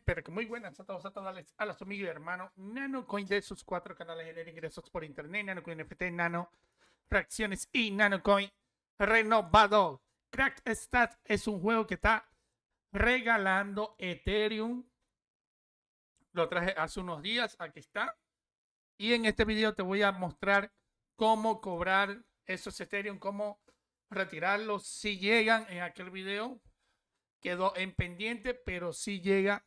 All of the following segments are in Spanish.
pero que muy buenas a todos, a los amigos y hermanos. NanoCoin de sus 4 canales genera ingresos por internet: NanoCoin NFT, Nano Reacciones y NanoCoin Renovado. Crack Stats es un juego que está regalando Ethereum. Lo traje hace unos días, aquí está. Y en este video te voy a mostrar cómo cobrar esos Ethereum, cómo retirarlos. Si llegan en aquel video, quedó en pendiente, pero si llega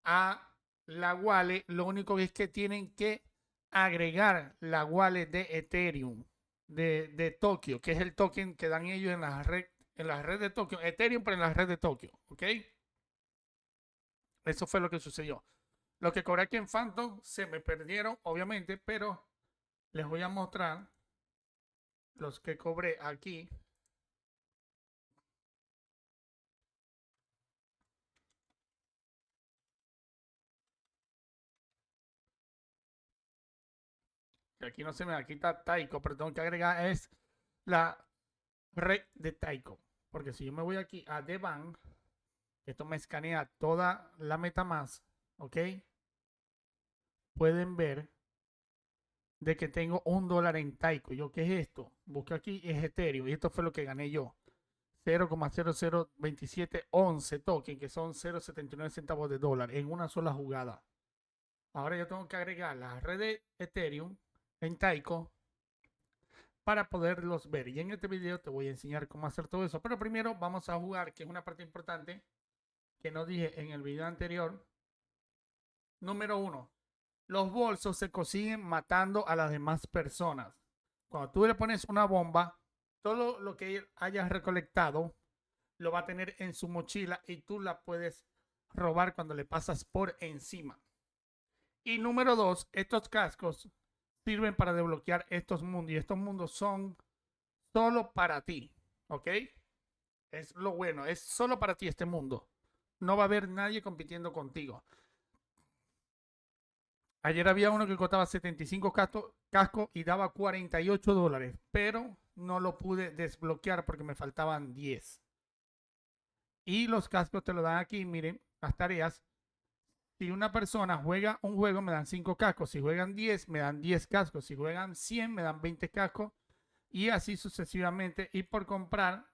a la wallet. Lo único es que tienen que agregar la wallet de Ethereum de Tokio, que es el token que dan ellos en la red de Tokio. Ethereum, pero en la red de Tokio, ¿ok? Eso fue lo que sucedió. Lo que cobré aquí en Phantom se me perdieron, obviamente, pero les voy a mostrar los que cobré aquí. Aquí no se me, aquí está Taiko, pero tengo que agregar es la red de Taiko. Porque si yo me voy aquí a The Bank, esto me escanea toda la MetaMask, ¿ok? Pueden ver de que tengo $1 en Taiko. ¿Yo qué es esto? Busco aquí, es Ethereum. Y esto fue lo que gané yo. 0,002711 token, que son 0,79 centavos de dólar en una sola jugada. Ahora yo tengo que agregar la red de Ethereum en Taiko para poderlos ver. Y en este video te voy a enseñar cómo hacer todo eso. Pero primero vamos a jugar, que es una parte importante que no dije en el video anterior. Número 1. Los bolsos se consiguen matando a las demás personas. Cuando tú le pones una bomba, todo lo que hayas recolectado lo va a tener en su mochila y tú la puedes robar cuando le pasas por encima. Y número 2, estos cascos sirven para desbloquear estos mundos. Y estos mundos son solo para ti, ¿ok? Es lo bueno, es solo para ti este mundo. No va a haber nadie compitiendo contigo. Ayer había uno que costaba 75 cascos y daba $48, pero no lo pude desbloquear porque me faltaban 10. Y los cascos te lo dan aquí, miren, las tareas. Si una persona juega un juego, me dan 5 cascos. Si juegan 10, me dan 10 cascos. Si juegan 100, me dan 20 cascos. Y así sucesivamente. Y por comprar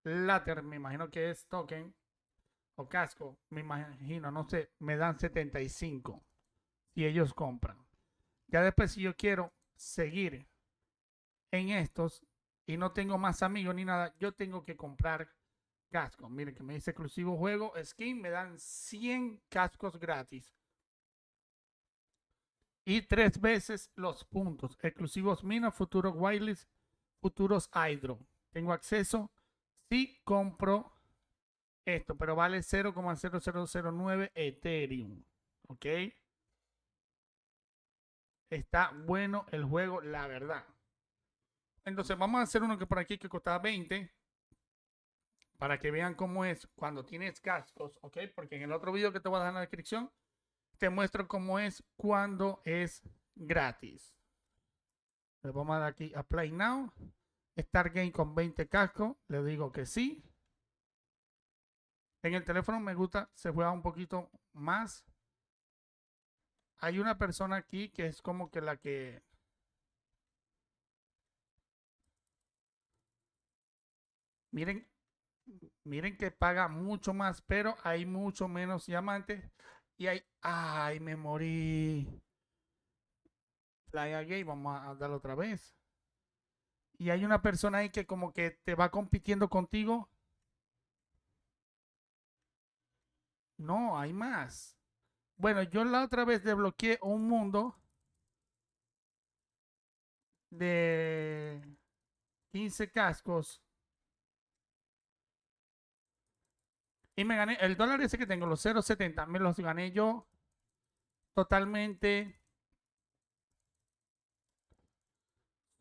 Lather, me imagino que es token o casco, me imagino, no sé, me dan 75 si ellos compran. Ya después, si yo quiero seguir en estos y no tengo más amigos ni nada, yo tengo que comprar cascos. Miren que me dice exclusivo juego, skin, me dan 100 cascos gratis. Y 3 veces los puntos. Exclusivos Mina, futuros wireless, futuros Hydro. Tengo acceso si compro esto, pero vale 0,0009 Ethereum. ¿Ok? Está bueno el juego, la verdad. Entonces vamos a hacer uno que por aquí que costaba 20. Para que vean cómo es cuando tienes cascos, ¿ok? Porque en el otro video que te voy a dejar en la descripción, te muestro cómo es cuando es gratis. Le vamos a dar aquí a Play Now. Start Game con 20 cascos. Le digo que sí. En el teléfono me gusta, se juega un poquito más. Hay una persona aquí que es como que la que... Miren, miren que paga mucho más, pero hay mucho menos diamantes. Y hay... ¡Ay, me morí! Playa Gay, vamos a darlo otra vez. Y hay una persona ahí que como que te va compitiendo contigo. No, hay más. Bueno, yo la otra vez desbloqueé un mundo de 15 cascos. Y me gané el dólar ese que tengo, los 0,70. Me los gané yo totalmente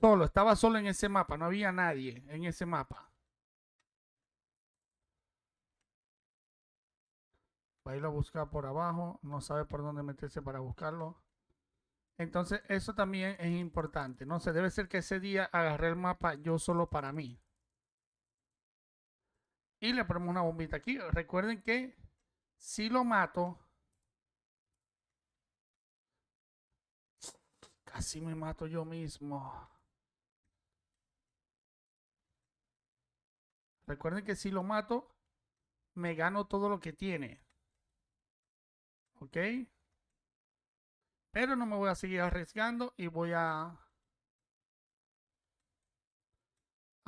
solo. Estaba solo en ese mapa. No había nadie en ese mapa. Va a ir a buscar por abajo. No sabe por dónde meterse para buscarlo. Entonces, eso también es importante. No sé, debe ser que ese día agarré el mapa yo solo para mí. Y le ponemos una bombita aquí. Recuerden que si lo mato, casi me mato yo mismo. Recuerden que si lo mato, me gano todo lo que tiene. ¿Ok? Pero no me voy a seguir arriesgando y voy a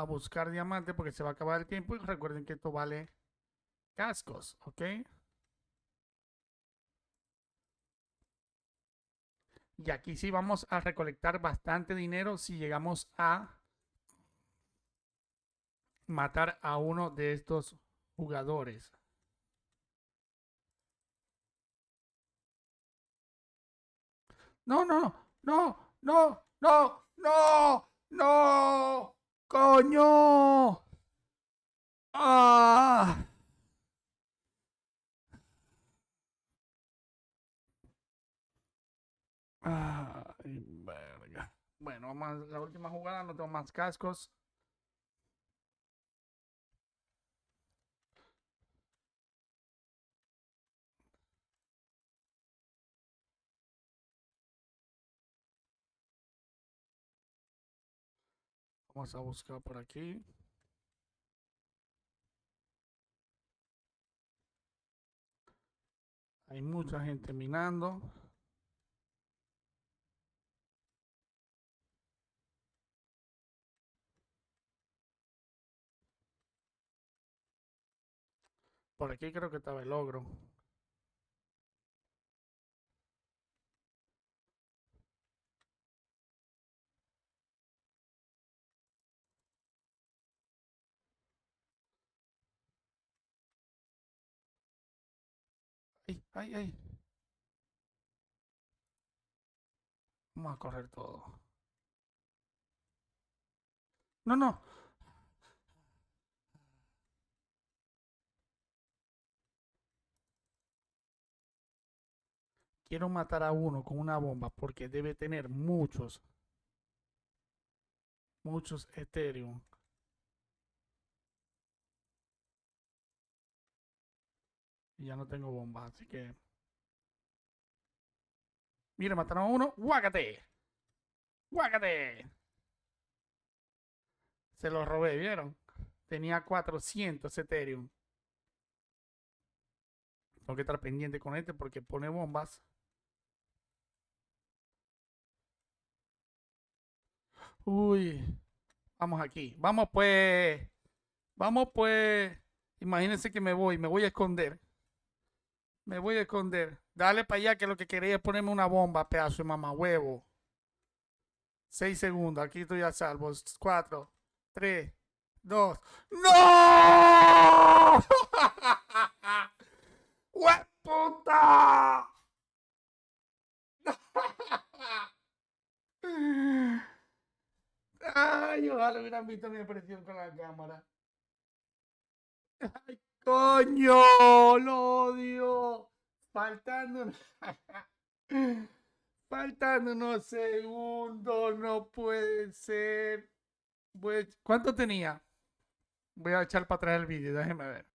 buscar diamantes porque se va a acabar el tiempo. Y recuerden que esto vale cascos. ¿Ok? Y aquí sí vamos a recolectar bastante dinero si llegamos a matar a uno de estos jugadores. No, no, no, no, no, no, no, coño. Ah. Ay, verga. Bueno, vamos a la última jugada, no tengo más cascos. Vamos a buscar por aquí. Hay mucha gente minando. Por aquí creo que estaba el ogro. Ay, ay, ay. Vamos a correr todo. No, no. Quiero matar a uno con una bomba porque debe tener muchos, muchos Ethereum. Y ya no tengo bomba, así que... Mira, mataron a uno. ¡Guácate! ¡Guácate! Se lo robé, ¿vieron? Tenía 400 Ethereum. Tengo que estar pendiente con este porque pone bombas. Uy. Vamos aquí. Vamos pues. Vamos pues. Imagínense que me voy a esconder. Me voy a esconder. Dale para allá que lo que quería es ponerme una bomba, pedazo de mamahuevo. 6 segundos. Aquí estoy a salvo. 4, 3, 2. ¡No! ¡Hueputa! Ay, ojalá hubieran visto mi expresión con la cámara. Ay, coño, lo odio. Faltando, faltando unos segundos, no puede ser. ¿Cuánto tenía? Voy a echar para atrás el vídeo, déjenme ver.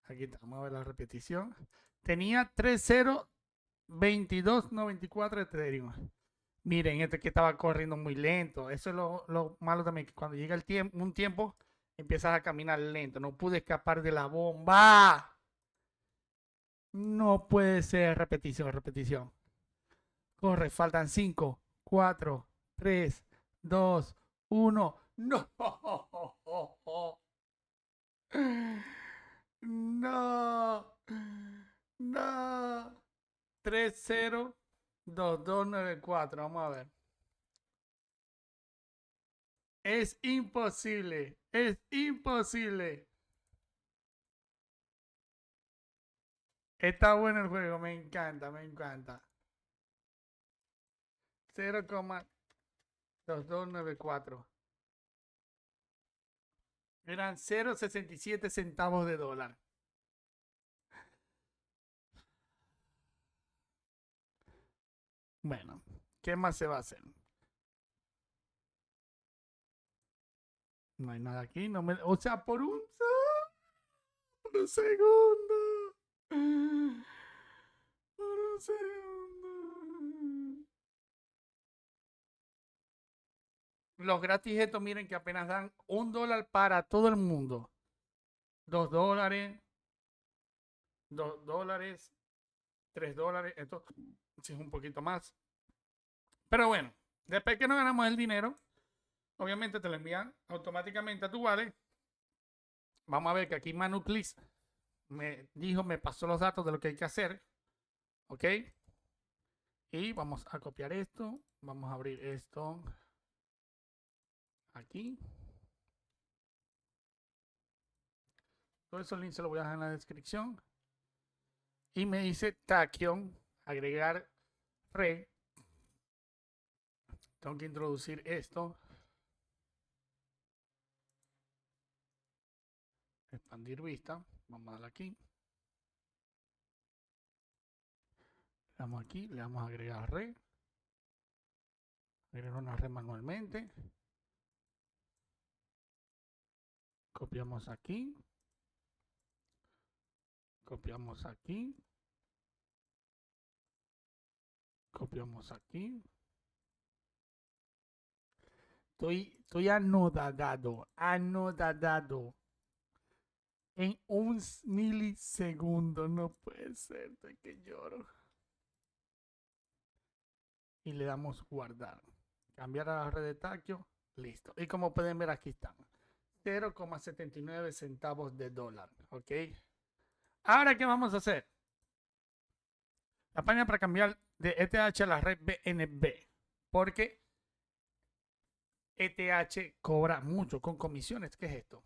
Aquí está, vamos a ver la repetición. Tenía 302294 Ethereum. Miren, este que estaba corriendo muy lento. Eso es lo malo también, que cuando llega un tiempo, empiezas a caminar lento. No pude escapar de la bomba. No puede ser. Repetición, repetición. Corre, faltan 5, 4, 3, 2, 1. No. No. No. 302294. Vamos a ver. Es imposible. Es imposible. Está bueno el juego. Me encanta, me encanta. 0,2294. Eran 0,67 centavos de dólar. Bueno, ¿qué más se va a hacer? No hay nada aquí. No me, o sea, por un... un segundo. Por un segundo. Los gratis estos, miren que apenas dan $1 para todo el mundo. $2, $2, $3. Esto sí es un poquito más. Pero bueno, después que no ganamos el dinero, obviamente te lo envían automáticamente a tu wallet. Vamos a ver que aquí Manutlis me dijo, me pasó los datos de lo que hay que hacer. ¿Ok? Y vamos a copiar esto. Vamos a abrir esto aquí. Todos esos links se los voy a dejar en la descripción. Y me dice Tachyon, agregar red. Tengo que introducir esto. Expandir vista. Vamos a darle aquí. Le damos aquí, le damos a agregar red. Agregar una red manualmente. Copiamos aquí. Copiamos aquí. Copiamos aquí. Estoy anodadado. Anodadado. En un milisegundo. No puede ser. Estoy que lloro. Y le damos guardar. Cambiar a la red de Tachyon. Listo. Y como pueden ver, aquí están. 0,79 centavos de dólar. ¿Ok? Ahora, ¿qué vamos a hacer? La página para cambiar de ETH a la red BNB. Porque ETH cobra mucho con comisiones. ¿Qué es esto?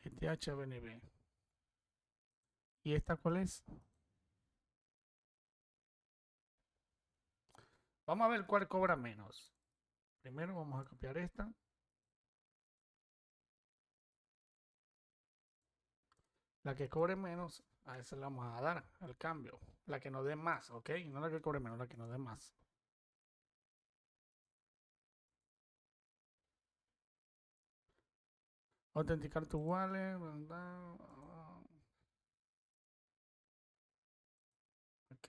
ETH BNB. ¿Y esta cuál es? Vamos a ver cuál cobra menos. Primero vamos a copiar esta. La que cobre menos, a esa le vamos a dar el cambio. La que nos dé más, ¿ok? No la que cobre menos, la que nos dé más. Autenticar tu wallet. Ok.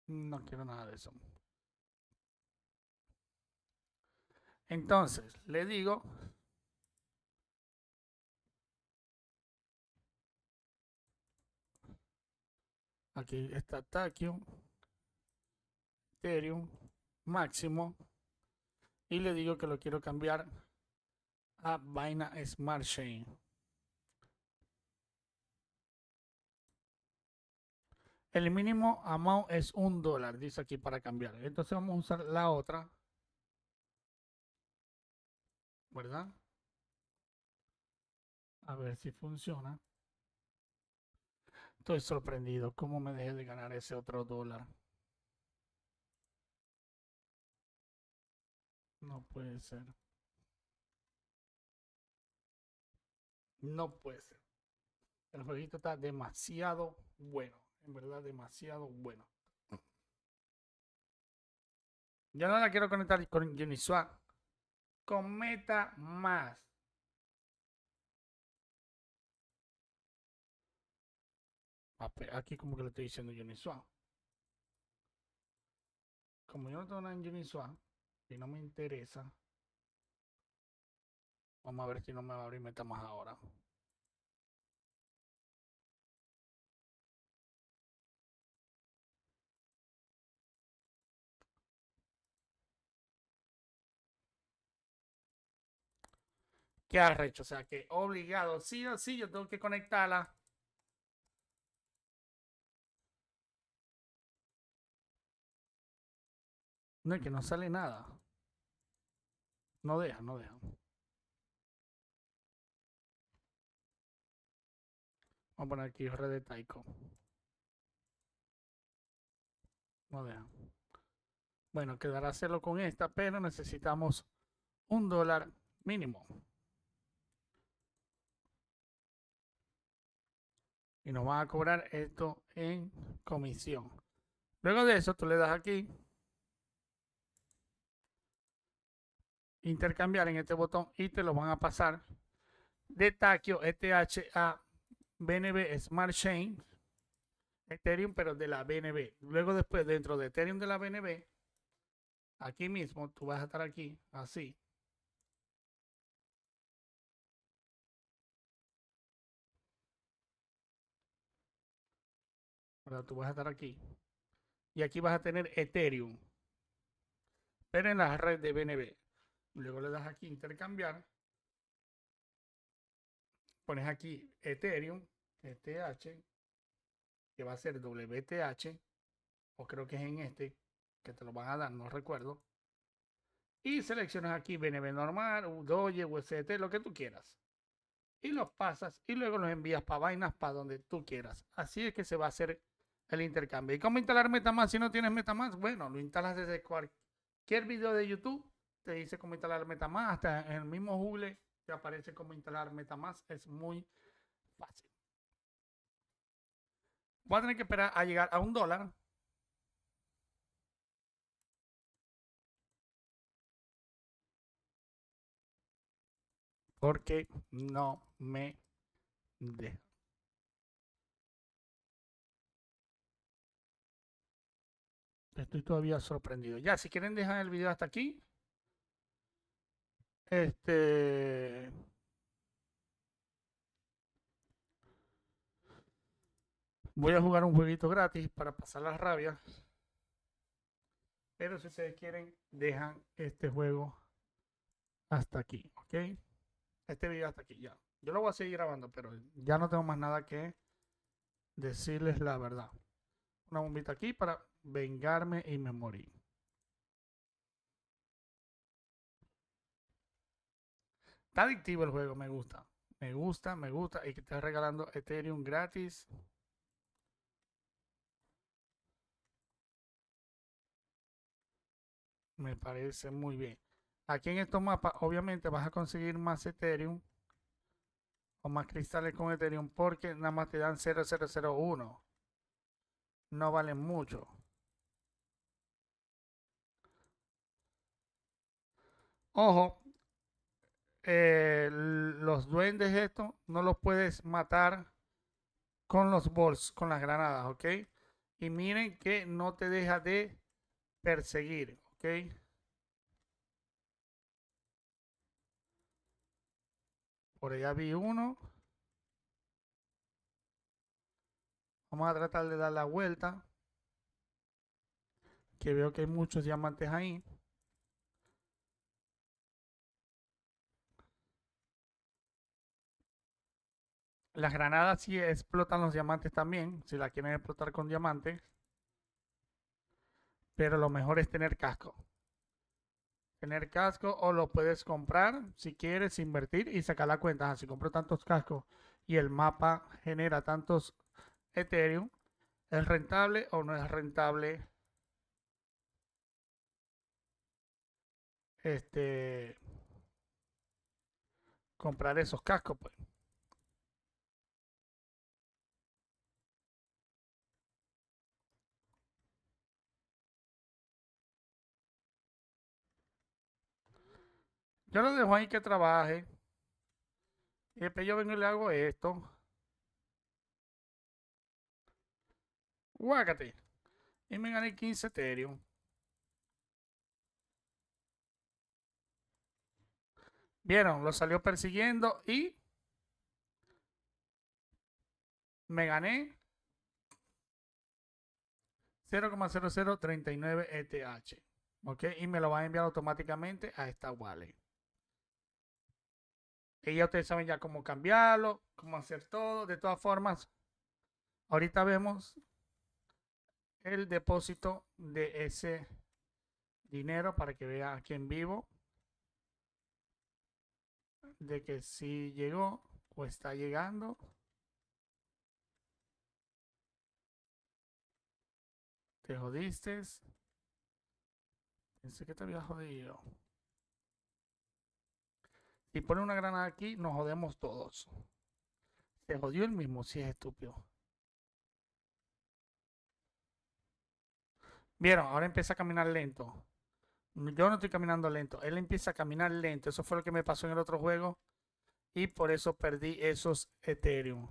No quiero nada de eso. Entonces, le digo. Aquí está Tachyon. Ethereum. Máximo. Y le digo que lo quiero cambiar a Binance Smart Chain. El mínimo amount es $1, dice aquí para cambiar. Entonces vamos a usar la otra. ¿Verdad? A ver si funciona. Estoy sorprendido. ¿Cómo me dejé de ganar ese otro dólar? No puede ser. No puede ser. El jueguito está demasiado bueno. En verdad, demasiado bueno. Ya no la quiero conectar con Uniswap. Con MetaMask. Aquí como que le estoy diciendo Uniswap. Como yo no tengo nada en Uniswap y no me interesa, vamos a ver si no me va a abrir MetaMask ahora. ¿Qué arrecho? O sea que obligado, sí o sí, yo tengo que conectarla. No es que no sale nada. No deja, no deja. Vamos a poner aquí red de Taiko. No deja. Bueno, quedará hacerlo con esta, pero necesitamos $1 mínimo. Y nos van a cobrar esto en comisión. Luego de eso, tú le das aquí, intercambiar en este botón y te lo van a pasar de Takio ETH a BNB Smart Chain Ethereum, pero de la BNB. Luego después, dentro de Ethereum de la BNB, aquí mismo, tú vas a estar aquí, así. ¿Verdad? Tú vas a estar aquí. Y aquí vas a tener Ethereum, pero en la red de BNB. Luego le das aquí intercambiar. Pones aquí Ethereum, ETH, que va a ser WTH, o creo que es en este, que te lo van a dar, no recuerdo. Y seleccionas aquí BNB normal, Doge, USDT, lo que tú quieras. Y los pasas y luego los envías para vainas para donde tú quieras. Así es que se va a hacer el intercambio. ¿Y cómo instalar MetaMask si no tienes MetaMask? Bueno, lo instalas desde cualquier video de YouTube. Te dice cómo instalar MetaMask. Hasta en el mismo Google te aparece cómo instalar MetaMask. Es muy fácil. Voy a tener que esperar a llegar a $1. Porque no me deja. Estoy todavía sorprendido. Ya, si quieren dejar el video hasta aquí. Voy a jugar un jueguito gratis para pasar las rabias. Pero si ustedes quieren, dejan este juego hasta aquí, ¿ok? Este video hasta aquí, ya. Yo lo voy a seguir grabando, pero ya no tengo más nada que decirles la verdad. Una bombita aquí para vengarme y me morí. Está adictivo el juego, me gusta. Me gusta, me gusta. Y que está regalando Ethereum gratis. Me parece muy bien. Aquí en estos mapas, obviamente, vas a conseguir más Ethereum o más cristales con Ethereum porque nada más te dan 0,001. No valen mucho. Ojo, los duendes estos no los puedes matar con los bolts, con las granadas, ¿ok? Y miren que no te deja de perseguir, ¿ok? Por allá vi uno. Vamos a tratar de dar la vuelta. Que veo que hay muchos diamantes ahí. Las granadas sí explotan los diamantes también, si la quieren explotar con diamantes. Pero lo mejor es tener casco. Tener casco o lo puedes comprar si quieres invertir y sacar la cuenta. Si compro tantos cascos y el mapa genera tantos Ethereum, ¿es rentable o no es rentable este comprar esos cascos? Pues yo lo dejo ahí que trabaje y después yo vengo y le hago esto. Guácate. Y me gané 15 Ethereum. Vieron, lo salió persiguiendo y me gané 0,0039 ETH. ¿Ok? Y me lo va a enviar automáticamente a esta wallet. Y ya ustedes saben ya cómo cambiarlo, cómo hacer todo. De todas formas, ahorita vemos el depósito de ese dinero para que vea aquí en vivo de que si llegó o está llegando. Te jodiste. Pensé que te había jodido. Si pone una granada aquí, nos jodemos todos. Se jodió el mismo, si es estúpido. ¿Vieron? Ahora empieza a caminar lento. Yo no estoy caminando lento. Él empieza a caminar lento. Eso fue lo que me pasó en el otro juego. Y por eso perdí esos Ethereum.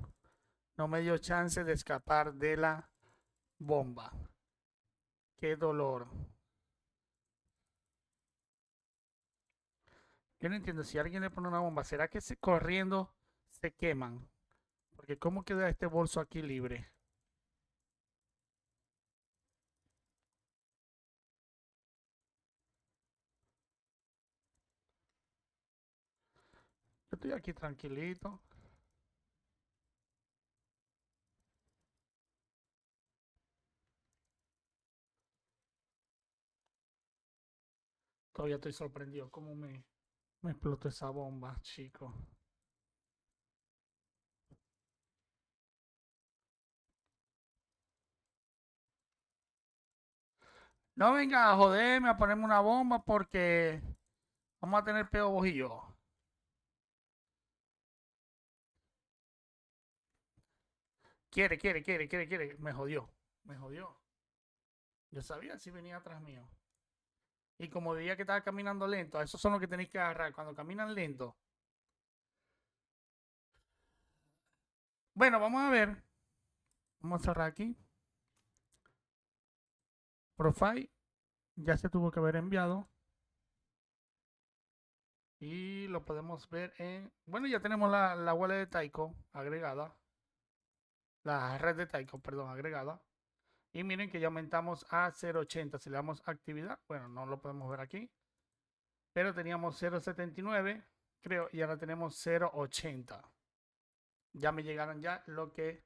No me dio chance de escapar de la bomba. Qué dolor. Yo no entiendo. Si alguien le pone una bomba, ¿será que corriendo se queman? Porque ¿cómo queda este bolso aquí libre? Yo estoy aquí tranquilito. Todavía estoy sorprendido. ¿Cómo me explotó esa bomba, chico? No venga a joderme, a ponerme una bomba porque vamos a tener peor vos y yo. Quiere. Me jodió. Me jodió. Yo sabía si venía atrás mío. Y como veía que estaba caminando lento, esos son los que tenéis que agarrar cuando caminan lento. Bueno, vamos a ver. Vamos a cerrar aquí. Profile. Ya se tuvo que haber enviado. Y lo podemos ver en... Bueno, ya tenemos la wallet de Taiko agregada. La red de Taiko, perdón, agregada. Y miren que ya aumentamos a 0.80. Si le damos actividad, bueno, no lo podemos ver aquí. Pero teníamos 0.79, creo, y ahora tenemos 0.80. Ya me llegaron ya lo que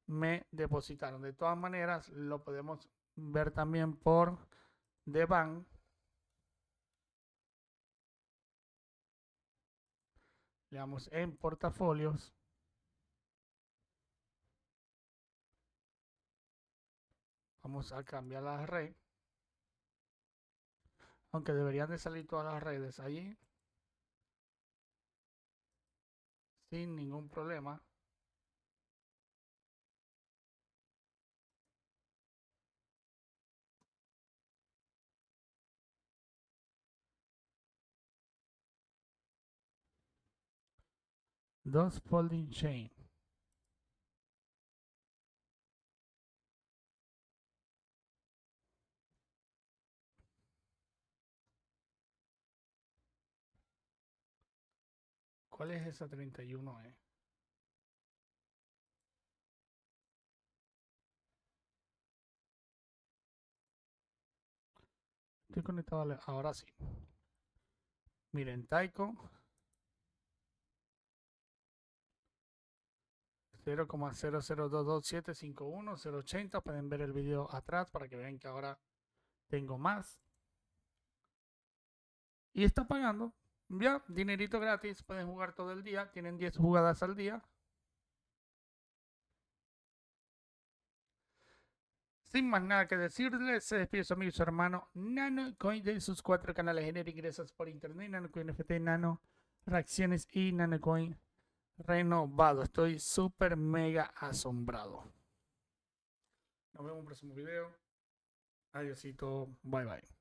me depositaron. De todas maneras, lo podemos ver también por The Bank. Le damos en portafolios. Vamos a cambiar la red. Aunque deberían de salir todas las redes allí. Sin ningún problema. Dos folding chain. ¿Cuál es esa 31? Estoy conectado. Ahora sí. Miren, Taiko 0,00222751 0.80. Pueden ver el video atrás para que vean que ahora tengo más. Y está pagando. Ya, dinerito gratis. Pueden jugar todo el día. Tienen 10 jugadas al día. Sin más nada que decirles, se despide su amigo y su hermano NanoCoin de sus 4 canales genera ingresos por internet: NanoCoin FT, Nano Reacciones y NanoCoin Renovado. Estoy súper mega asombrado. Nos vemos en un próximo video. Adiósito. Bye bye.